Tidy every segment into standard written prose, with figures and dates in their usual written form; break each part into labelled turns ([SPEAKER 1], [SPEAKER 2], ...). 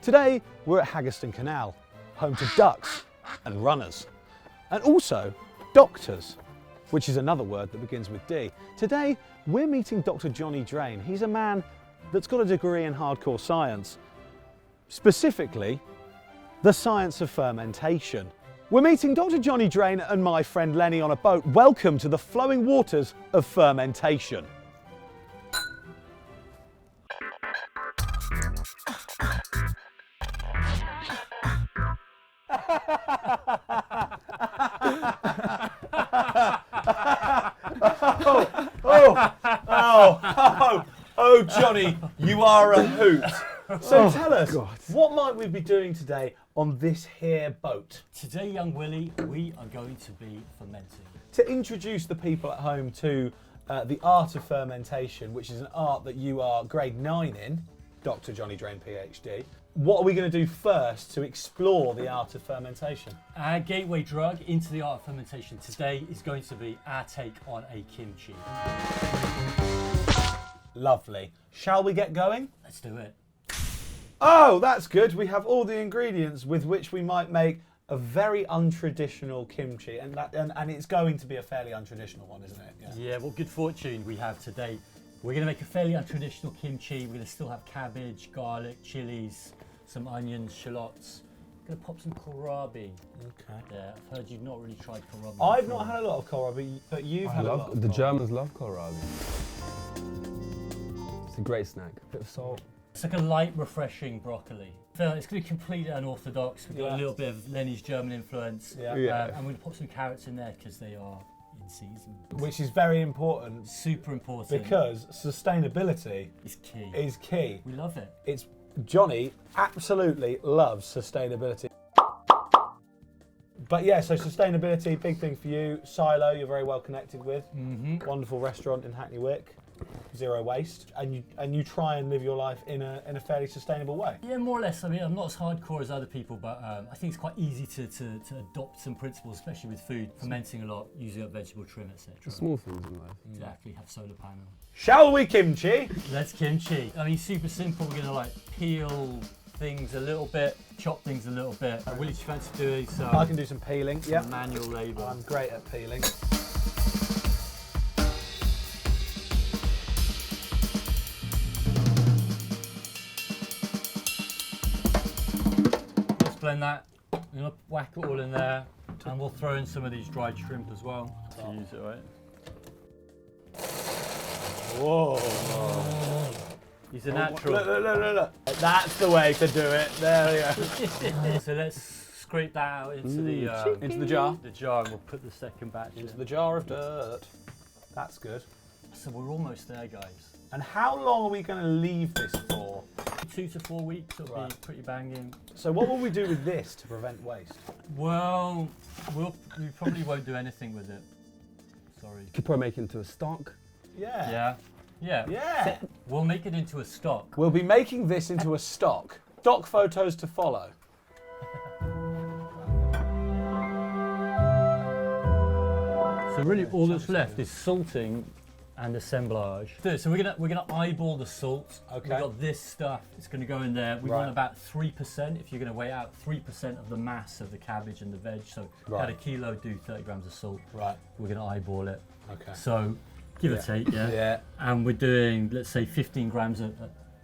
[SPEAKER 1] Today we're at Haggerston Canal, home to ducks and runners, and also doctors, which is another word that begins with D. Today we're meeting Dr. Johnny Drain. He's a man that's got a degree in hardcore science, specifically the science of fermentation. We're meeting Dr. Johnny Drain and my friend Lenny on a boat. Welcome to the flowing waters of fermentation. Oh, Johnny, you are a hoot. So tell us, what might we be doing today on this here boat?
[SPEAKER 2] Today, young Willy, we are going to be fermenting.
[SPEAKER 1] To introduce the people at home to the art of fermentation, which is an art that you are grade 9 in, Dr. Johnny Drain, PhD, what are we going to do first to explore the art of fermentation?
[SPEAKER 2] Our gateway drug into the art of fermentation today is going to be our take on a kimchi.
[SPEAKER 1] Lovely. Shall we get going?
[SPEAKER 2] Let's do it.
[SPEAKER 1] Oh, that's good. We have all the ingredients with which we might make a very untraditional kimchi, and it's going to be a fairly untraditional one, isn't it?
[SPEAKER 2] Yeah, well, good fortune we have today. We're going to make a fairly untraditional kimchi. We're going to still have cabbage, garlic, chilies, some onions, shallots. I'm going to pop some kohlrabi.
[SPEAKER 1] Okay.
[SPEAKER 2] Yeah, I've heard you've not really tried kohlrabi.
[SPEAKER 1] I've not had a lot of kohlrabi, but you've had a lot of
[SPEAKER 3] The
[SPEAKER 1] kohlrabi.
[SPEAKER 3] Germans love kohlrabi. It's a great snack. A bit of salt.
[SPEAKER 2] It's like a light, refreshing broccoli. So it's going to be completely unorthodox. We've got a little bit of Lenny's German influence.
[SPEAKER 1] Yeah.
[SPEAKER 2] And we're going to pop some carrots in there because they are in season.
[SPEAKER 1] Which is very important.
[SPEAKER 2] Super important.
[SPEAKER 1] Because sustainability
[SPEAKER 2] It's key.
[SPEAKER 1] is key.
[SPEAKER 2] We love it.
[SPEAKER 1] It's Johnny absolutely loves sustainability. But yeah, so sustainability, big thing for you. Silo, you're very well connected with.
[SPEAKER 2] Mm-hmm.
[SPEAKER 1] Wonderful restaurant in Hackney Wick. Zero waste, and you try and live your life in a fairly sustainable way.
[SPEAKER 2] Yeah, more or less. I mean, I'm not as hardcore as other people, but I think it's quite easy to adopt some principles, especially with food, fermenting a lot, using up vegetable trim, etc.
[SPEAKER 3] Small things in life.
[SPEAKER 2] Exactly. Have solar panel.
[SPEAKER 1] Shall we kimchi?
[SPEAKER 2] Let's kimchi. I mean, super simple. We're gonna peel things a little bit, chop things a little bit. Willy, do you fancy doing some?
[SPEAKER 1] I can do some peeling. Yeah,
[SPEAKER 2] Manual labour.
[SPEAKER 1] I'm great at peeling.
[SPEAKER 2] Blend that. I'm gonna whack it all in there, and we'll throw in some of these dried shrimp as well to use it, right?
[SPEAKER 1] Whoa!
[SPEAKER 2] He's a natural.
[SPEAKER 1] Look. That's the way to do it. There we go.
[SPEAKER 2] So let's scrape that out into the
[SPEAKER 1] jar.
[SPEAKER 2] The jar, and we'll put the second batch
[SPEAKER 1] Into the jar of dirt. That's good.
[SPEAKER 2] So we're almost there, guys.
[SPEAKER 1] And how long are we going to leave this for?
[SPEAKER 2] 2 to 4 weeks, it'll be pretty banging.
[SPEAKER 1] So what will we do with this to prevent waste?
[SPEAKER 2] Well, we probably won't do anything with it. Sorry.
[SPEAKER 3] You could probably make it into a stock.
[SPEAKER 1] Yeah.
[SPEAKER 2] Yeah. We'll make it into a stock.
[SPEAKER 1] We'll be making this into a stock. Stock photos to follow.
[SPEAKER 2] So really, all that's left is salting and assemblage. So we're gonna eyeball the salt.
[SPEAKER 1] Okay.
[SPEAKER 2] We've got this stuff. It's gonna go in there. We want about 3%. If you're gonna weigh out 3% of the mass of the cabbage and the veg. So at a kilo, do 30 grams of salt.
[SPEAKER 1] Right.
[SPEAKER 2] We're gonna eyeball it.
[SPEAKER 1] Okay.
[SPEAKER 2] So give or take, yeah.
[SPEAKER 1] Yeah.
[SPEAKER 2] And we're doing, let's say, 15 grams a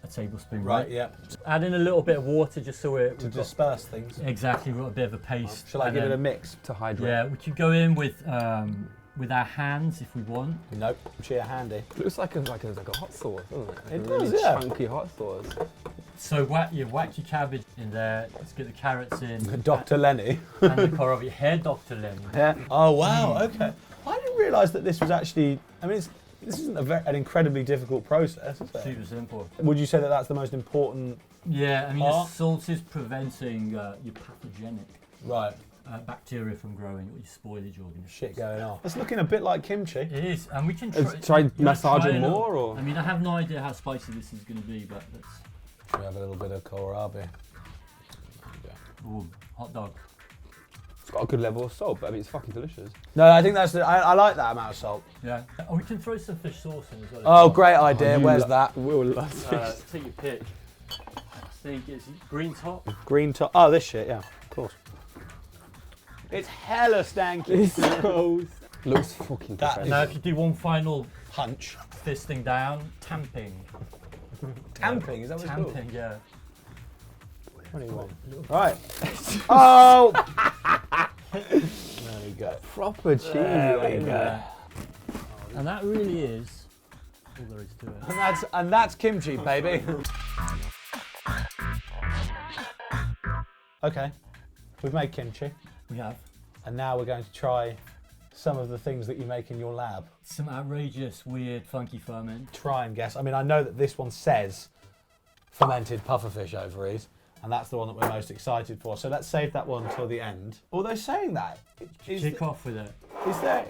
[SPEAKER 2] tablespoon. Right.
[SPEAKER 1] Yeah.
[SPEAKER 2] Add in a little bit of water just so we've got,
[SPEAKER 1] disperse things.
[SPEAKER 2] exactly, we've got a bit of a paste.
[SPEAKER 1] Shall I give it a mix?
[SPEAKER 3] To hydrate.
[SPEAKER 2] Yeah, we could go in with our hands if we want.
[SPEAKER 1] Nope. Cheer handy.
[SPEAKER 3] It looks like a hot sauce, doesn't it?
[SPEAKER 1] It
[SPEAKER 3] a
[SPEAKER 1] does,
[SPEAKER 3] really
[SPEAKER 1] yeah.
[SPEAKER 3] chunky hot sauce.
[SPEAKER 2] So whack your cabbage in there. Let's get the carrots in.
[SPEAKER 1] Dr. Lenny.
[SPEAKER 2] And the kohlrabi. Hair Dr. Lenny.
[SPEAKER 1] Yeah. Oh wow. Okay. I didn't realise that this was actually. I mean, this isn't an incredibly difficult process, is it?
[SPEAKER 2] Super simple.
[SPEAKER 1] Would you say that that's the most important?
[SPEAKER 2] Yeah, I mean, the
[SPEAKER 1] part?
[SPEAKER 2] salt is preventing your pathogenic
[SPEAKER 1] Right.
[SPEAKER 2] bacteria from growing, or your spoilage organisms.
[SPEAKER 1] Shit going off. It's looking a bit like kimchi.
[SPEAKER 2] It is, and we can
[SPEAKER 3] Try massage it
[SPEAKER 2] a little.
[SPEAKER 3] more, or?
[SPEAKER 2] I mean, I have no idea how spicy this is going to be, but let's.
[SPEAKER 1] We have a little bit of kohlrabi.
[SPEAKER 2] Ooh, hot dog.
[SPEAKER 3] It's got a good level of salt, but I mean, it's fucking delicious.
[SPEAKER 1] No, I think that's. I like that amount of salt.
[SPEAKER 2] Yeah. Oh, we can throw some fish sauce in as well.
[SPEAKER 1] Oh, great idea. Where's that?
[SPEAKER 3] Will loves
[SPEAKER 2] Take your pick. think it's green top.
[SPEAKER 1] Green top. Oh, this shit, yeah, of course. It's hella stanky.
[SPEAKER 3] It's so... Looks fucking
[SPEAKER 1] That
[SPEAKER 3] professional.
[SPEAKER 2] Now, if you do one final
[SPEAKER 1] Punch.
[SPEAKER 2] fisting down, tamping.
[SPEAKER 1] Tamping, is that what it's called?
[SPEAKER 2] Tamping, yeah.
[SPEAKER 1] 21. Right. Oh! There we go.
[SPEAKER 3] Proper cheese.
[SPEAKER 1] There we go.
[SPEAKER 2] And that really is all there is to it.
[SPEAKER 1] And that's kimchi, baby. Okay, we've made kimchi,
[SPEAKER 2] We have
[SPEAKER 1] and now we're going to try some of the things that you make in your lab.
[SPEAKER 2] some outrageous, weird, funky ferment.
[SPEAKER 1] Try and guess. I mean, I know that this one says fermented pufferfish ovaries, and that's the one that we're most excited for. So let's save that one till the end. Although saying that,
[SPEAKER 2] Kick off with it.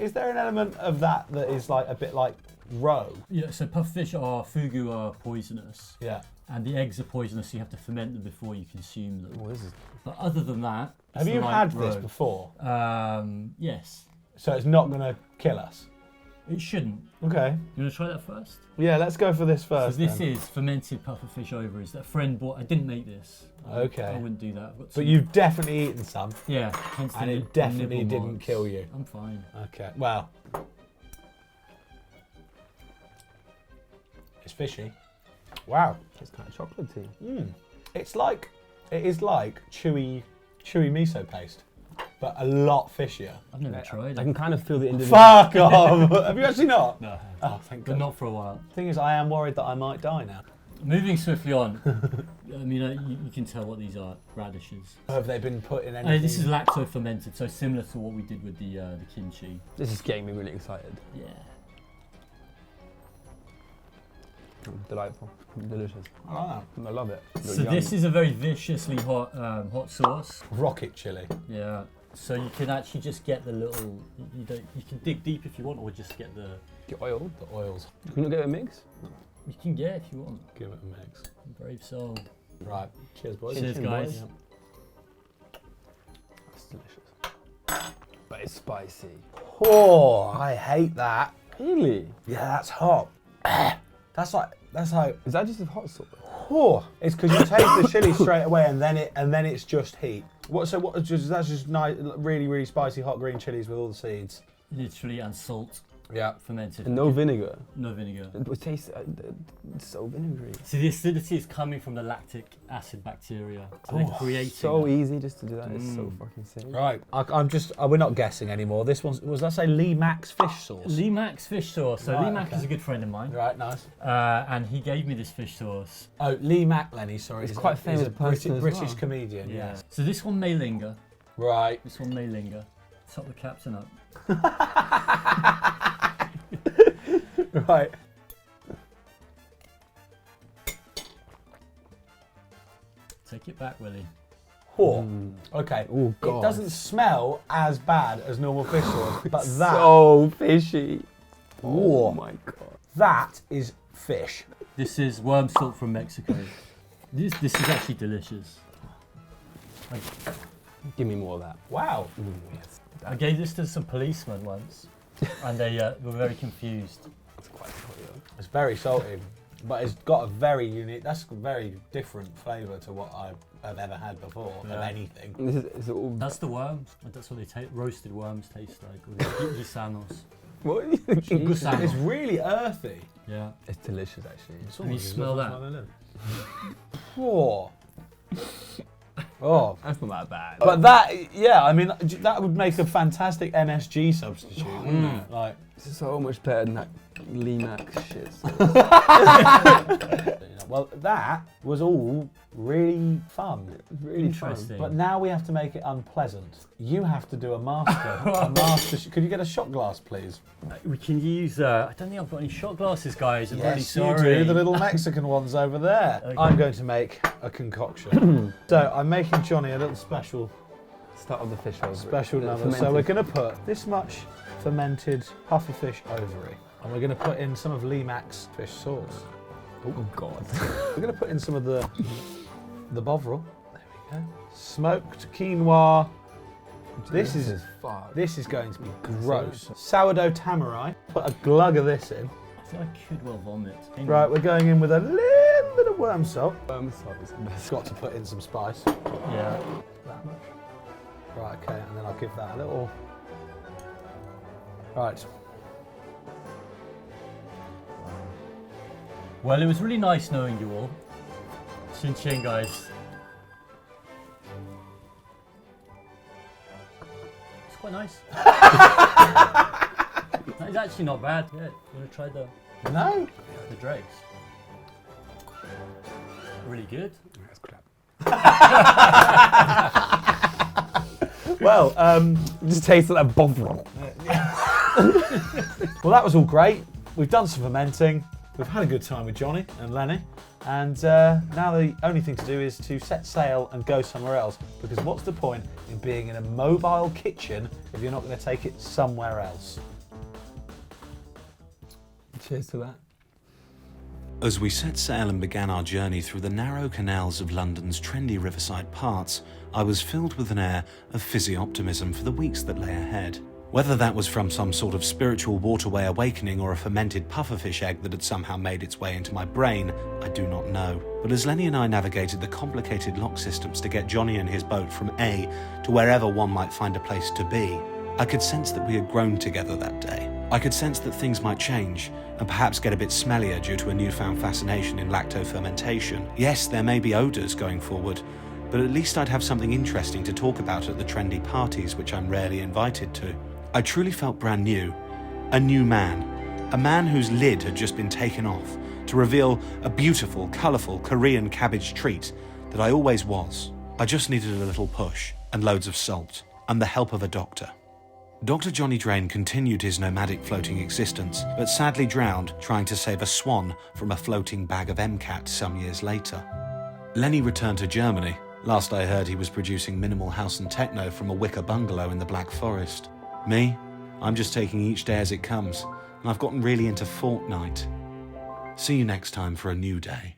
[SPEAKER 1] is there an element of that is like a bit like roe?
[SPEAKER 2] Yeah, so pufferfish fugu are poisonous.
[SPEAKER 1] Yeah.
[SPEAKER 2] And the eggs are poisonous, so you have to ferment them before you consume them.
[SPEAKER 3] What is this?
[SPEAKER 2] But other than that,
[SPEAKER 1] Have
[SPEAKER 2] it's
[SPEAKER 1] you
[SPEAKER 2] like
[SPEAKER 1] had this
[SPEAKER 2] roe.
[SPEAKER 1] before?
[SPEAKER 2] Yes.
[SPEAKER 1] So it's not going to kill us?
[SPEAKER 2] It shouldn't.
[SPEAKER 1] Okay.
[SPEAKER 2] You want to try that first?
[SPEAKER 1] Yeah, let's go for this first.
[SPEAKER 2] So this
[SPEAKER 1] then.
[SPEAKER 2] is fermented pufferfish ovaries that a friend bought. I didn't make this.
[SPEAKER 1] Okay.
[SPEAKER 2] I wouldn't do that. I've got
[SPEAKER 1] But
[SPEAKER 2] some-
[SPEAKER 1] you've definitely eaten some,
[SPEAKER 2] Yeah. Hence
[SPEAKER 1] and
[SPEAKER 2] the
[SPEAKER 1] it definitely
[SPEAKER 2] nibble
[SPEAKER 1] didn't
[SPEAKER 2] marks.
[SPEAKER 1] kill you.
[SPEAKER 2] I'm fine.
[SPEAKER 1] Okay, well, it's fishy. Wow.
[SPEAKER 3] It's kind of chocolatey.
[SPEAKER 1] It is like chewy miso paste, but a lot fishier.
[SPEAKER 2] I've never tried
[SPEAKER 3] I
[SPEAKER 2] it.
[SPEAKER 3] can kind of feel the individual.
[SPEAKER 1] Fuck off! Have you actually not?
[SPEAKER 2] No.
[SPEAKER 1] Oh, thank
[SPEAKER 2] But
[SPEAKER 1] God.
[SPEAKER 2] not for a while.
[SPEAKER 1] The thing is, I am worried that I might die now.
[SPEAKER 2] Moving swiftly on. I mean, you can tell what these are. Radishes.
[SPEAKER 1] Have they been put in anything?
[SPEAKER 2] This is lacto fermented, so similar to what we did with the kimchi.
[SPEAKER 3] This is getting me really excited.
[SPEAKER 2] Yeah.
[SPEAKER 3] Delightful. Delicious.
[SPEAKER 1] I like
[SPEAKER 3] I love it.
[SPEAKER 2] So this is a very viciously hot sauce.
[SPEAKER 1] that. Rocket chili.
[SPEAKER 2] Yeah. So you can actually just get the little. You can dig deep if you want, or just get the.
[SPEAKER 3] Get oil.
[SPEAKER 1] The oils.
[SPEAKER 3] Can you not get a mix?
[SPEAKER 2] You can get if you want.
[SPEAKER 1] Give it a mix.
[SPEAKER 2] Brave soul.
[SPEAKER 1] Right. Cheers, boys.
[SPEAKER 2] Cheers, guys.
[SPEAKER 1] Yeah.
[SPEAKER 3] It's delicious. But it's spicy.
[SPEAKER 1] Oh, I hate that.
[SPEAKER 3] Really?
[SPEAKER 1] Yeah, that's hot. That's like
[SPEAKER 3] Is that just a hot sauce?
[SPEAKER 1] oh, it's because you taste the chili straight away, and then it's just heat. That's just nice, really spicy hot green chilies with all the seeds.
[SPEAKER 2] Literally, and salt.
[SPEAKER 1] Yeah.
[SPEAKER 2] Fermented.
[SPEAKER 3] And no vinegar.
[SPEAKER 2] No vinegar.
[SPEAKER 3] It tastes so vinegary.
[SPEAKER 2] So the acidity is coming from the lactic acid bacteria. So they're creating.
[SPEAKER 3] So
[SPEAKER 2] that.
[SPEAKER 3] easy just to do that. It's so fucking sick.
[SPEAKER 1] Right. We're not guessing anymore. This was that say Lee Mack's fish sauce?
[SPEAKER 2] Lee Mack's fish sauce. So
[SPEAKER 1] Right,
[SPEAKER 2] Lee Mack
[SPEAKER 1] okay.
[SPEAKER 2] is a good friend of mine.
[SPEAKER 1] Right, nice.
[SPEAKER 2] And he gave me this fish sauce.
[SPEAKER 1] Oh, Lee Mack, Lenny, sorry.
[SPEAKER 3] He's quite a famous person as
[SPEAKER 1] British
[SPEAKER 3] well.
[SPEAKER 1] comedian, yes.
[SPEAKER 2] So this one may linger.
[SPEAKER 1] Right.
[SPEAKER 2] This one may linger. Top the captain up.
[SPEAKER 1] Right.
[SPEAKER 2] Take it back, Willy.
[SPEAKER 1] Oh, okay.
[SPEAKER 3] Oh,
[SPEAKER 1] It
[SPEAKER 3] God.
[SPEAKER 1] doesn't smell as bad as normal fish sauce, but that,
[SPEAKER 3] So fishy.
[SPEAKER 1] Whoa.
[SPEAKER 3] Oh my god.
[SPEAKER 1] that is fish.
[SPEAKER 2] This is worm salt from Mexico. This is actually delicious.
[SPEAKER 3] Give me more of that.
[SPEAKER 1] Wow.
[SPEAKER 3] Yes.
[SPEAKER 2] I gave this to some policemen once, and they were very confused.
[SPEAKER 3] That's quite salty though.
[SPEAKER 1] It's very salty, but it's got a very unique, that's a very different flavour to what I've ever had before of
[SPEAKER 2] Yeah.
[SPEAKER 1] anything.
[SPEAKER 3] And this is all.
[SPEAKER 2] That's the worms. That's what they roasted worms taste like. Or the gusanos.
[SPEAKER 3] What are you thinking?
[SPEAKER 2] Gusano.
[SPEAKER 1] It's really earthy.
[SPEAKER 2] Yeah.
[SPEAKER 3] It's delicious actually.
[SPEAKER 1] It's
[SPEAKER 2] Can you
[SPEAKER 1] almost as
[SPEAKER 2] smell
[SPEAKER 1] good as
[SPEAKER 2] that?
[SPEAKER 1] vanilla. Oh. Oh.
[SPEAKER 3] That's not that bad.
[SPEAKER 1] But that, yeah, I mean, that would make a fantastic MSG substitute, wouldn't it? Like,
[SPEAKER 3] this is so much better than that Lee Mack shit.
[SPEAKER 1] well, that was all really fun.
[SPEAKER 3] Really
[SPEAKER 2] Interesting.
[SPEAKER 1] But now we have to make it unpleasant. You have to do a master. Could you get a shot glass, please?
[SPEAKER 2] We can use. I don't think I've got any shot glasses, guys. I'm really
[SPEAKER 1] You
[SPEAKER 2] sorry.
[SPEAKER 1] do. The little Mexican ones over there.
[SPEAKER 2] Okay.
[SPEAKER 1] I'm going to make a concoction. So I'm making Johnny a little special
[SPEAKER 3] Start with the fish over.
[SPEAKER 1] number. So we're going to put this much fermented pufferfish ovary, and we're going to put in some of Lee Mack's fish sauce.
[SPEAKER 3] Oh god.
[SPEAKER 1] We're going to put in some of the bovril. There we go. Smoked quinoa. This is
[SPEAKER 3] fuck.
[SPEAKER 1] This is going to be gross. Sourdough tamari. Put a glug of this in.
[SPEAKER 2] I think I could well vomit.
[SPEAKER 1] Right, we're going in with a little bit of worm salt.
[SPEAKER 3] Worm salt is the best.
[SPEAKER 1] Got to put in some spice.
[SPEAKER 2] Yeah. That much.
[SPEAKER 1] Right, okay, and then I'll give that a little. Right.
[SPEAKER 2] Well, it was really nice knowing you all. Chin chin, guys. It's quite nice. It's actually not bad. Yeah, you want to try the
[SPEAKER 1] No.
[SPEAKER 2] dregs? Really good.
[SPEAKER 3] That's crap.
[SPEAKER 1] Well,
[SPEAKER 3] It just tastes like a bomb.
[SPEAKER 1] well, that was all great. We've done some fermenting. We've had a good time with Johnny and Lenny. And now the only thing to do is to set sail and go somewhere else. Because what's the point in being in a mobile kitchen if you're not going to take it somewhere else?
[SPEAKER 3] Cheers to that.
[SPEAKER 4] As we set sail and began our journey through the narrow canals of London's trendy riverside parts, I was filled with an air of fizzy optimism for the weeks that lay ahead. Whether that was from some sort of spiritual waterway awakening or a fermented pufferfish egg that had somehow made its way into my brain, I do not know. But as Lenny and I navigated the complicated lock systems to get Johnny and his boat from A to wherever one might find a place to be, I could sense that we had grown together that day. I could sense that things might change and perhaps get a bit smellier due to a newfound fascination in lacto-fermentation. Yes, there may be odours going forward, but at least I'd have something interesting to talk about at the trendy parties which I'm rarely invited to. I truly felt brand new, a new man, a man whose lid had just been taken off to reveal a beautiful, colourful Korean cabbage treat that I always was. I just needed a little push and loads of salt and the help of a doctor. Dr. Johnny Drain continued his nomadic floating existence, but sadly drowned trying to save a swan from a floating bag of MCAT some years later. Lenny returned to Germany. Last I heard, he was producing minimal house and techno from a wicker bungalow in the Black Forest. Me? I'm just taking each day as it comes, and I've gotten really into Fortnite. See you next time for a new day.